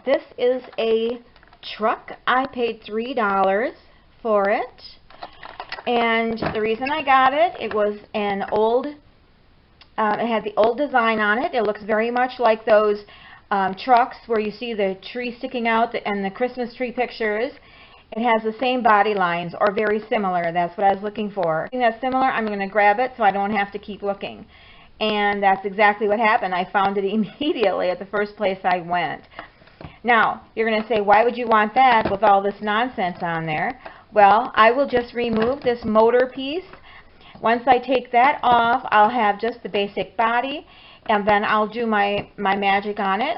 This is a truck. I paid $3 for it. And the reason I got it, it was an old, it had the old design on it. It looks very much like those trucks where you see the tree sticking out and the Christmas tree pictures. It has the same body lines, or very similar. That's what I was looking for. Something that's similar, I'm going to grab it so I don't have to keep looking. And that's exactly what happened. I found it immediately at the first place I went. Now, you're going to say, why would you want that with all this nonsense on there? Well, I will just remove this motor piece. Once I take that off, I'll have just the basic body, and then I'll do my magic on it.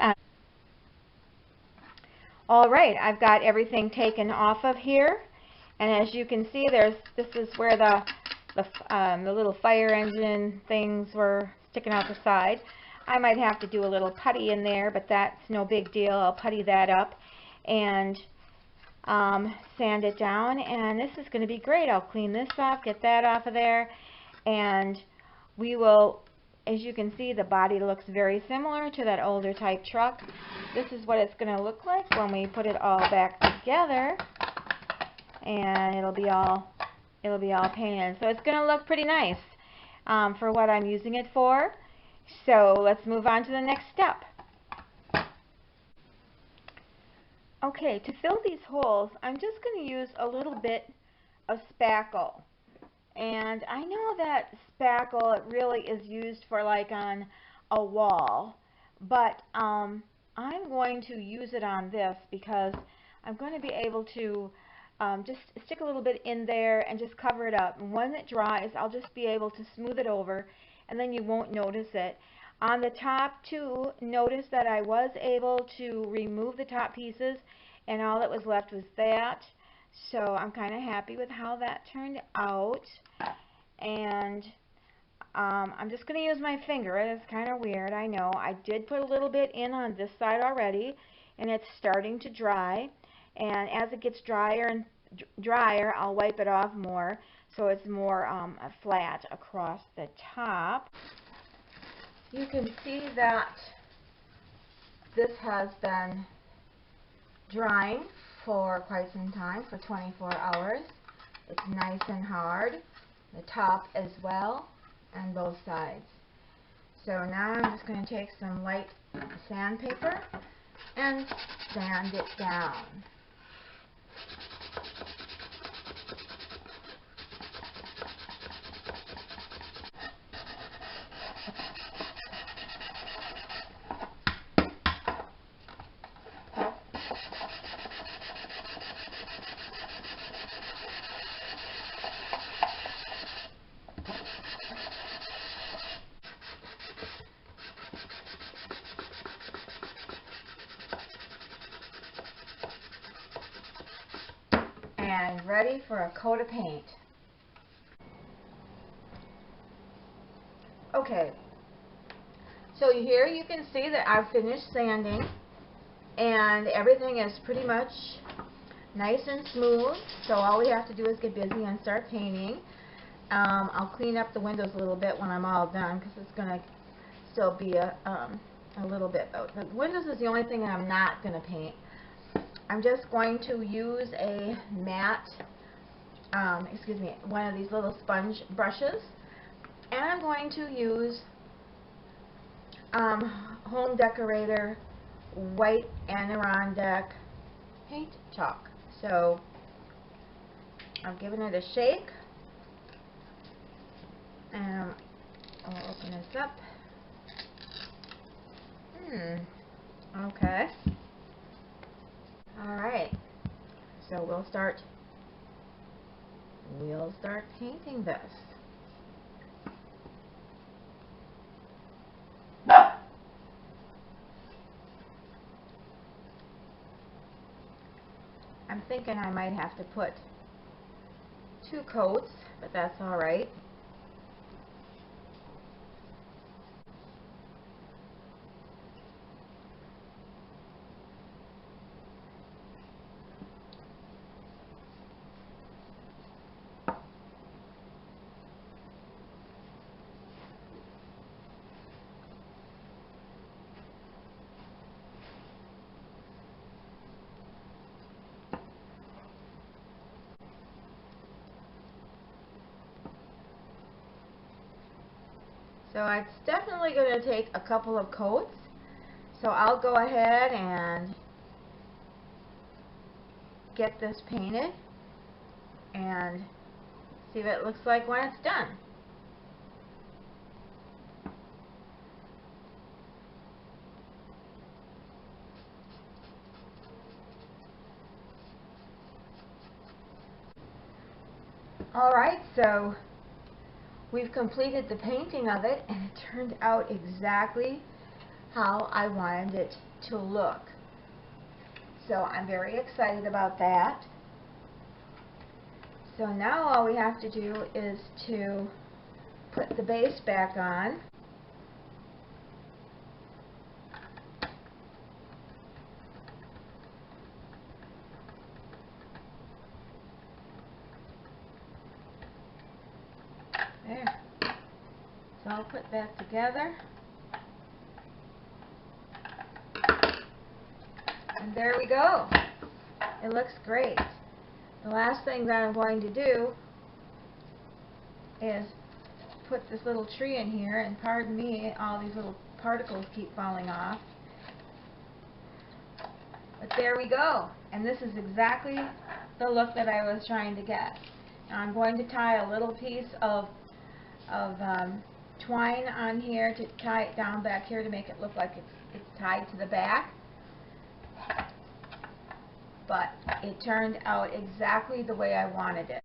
All right, I've got everything taken off of here, and as you can see, this is where the little fire engine things were sticking out the side. I might have to do a little putty in there, but that's no big deal. I'll putty that up and sand it down, and this is going to be great. I'll clean this off, get that off of there, and we will, as you can see, the body looks very similar to that older type truck. This is what it's going to look like when we put it all back together, and it'll be all painted. So it's going to look pretty nice for what I'm using it for. So let's move on to the next step. Okay, to fill these holes, I'm just going to use a little bit of spackle. And I know that spackle, it really is used for like on a wall, but I'm going to use it on this because I'm going to be able to just stick a little bit in there and just cover it up. And when it dries, I'll just be able to smooth it over, and then you won't notice it. On the top too, notice that I was able to remove the top pieces, and all that was left was that. So I'm kind of happy with how that turned out. And I'm just going to use my finger. It's kind of weird, I know. I did put a little bit in on this side already, and it's starting to dry. And as it gets drier and drier, I'll wipe it off more so it's more flat across the top. You can see that this has been drying for quite some time, for 24 hours. It's nice and hard, the top as well, and both sides. So now I'm just going to take some light sandpaper and sand it down. And ready for a coat of paint. Okay, so here you can see that I've finished sanding, and everything is pretty much nice and smooth, so all we have to do is get busy and start painting. I'll clean up the windows a little bit when I'm all done, because it's going to still be a little bit. The windows is the only thing I'm not going to paint. I'm just going to use a matte, one of these little sponge brushes, and I'm going to use Home Decorator White Adirondack paint chalk. So I've given it a shake, and I'll open this up. Okay. Alright, so we'll start painting this. I'm thinking I might have to put 2 coats, but that's alright. So it's definitely going to take a couple of coats. So I'll go ahead and get this painted and see what it looks like when it's done. Alright, so we've completed the painting of it, and it turned out exactly how I wanted it to look. So I'm very excited about that. So now all we have to do is to put the base back on. There. So I'll put that together. And there we go. It looks great. The last thing that I'm going to do is put this little tree in here, and pardon me, all these little particles keep falling off. But there we go. And this is exactly the look that I was trying to get. Now I'm going to tie a little piece of twine on here to tie it down back here to make it look like it's tied to the back. But it turned out exactly the way I wanted it.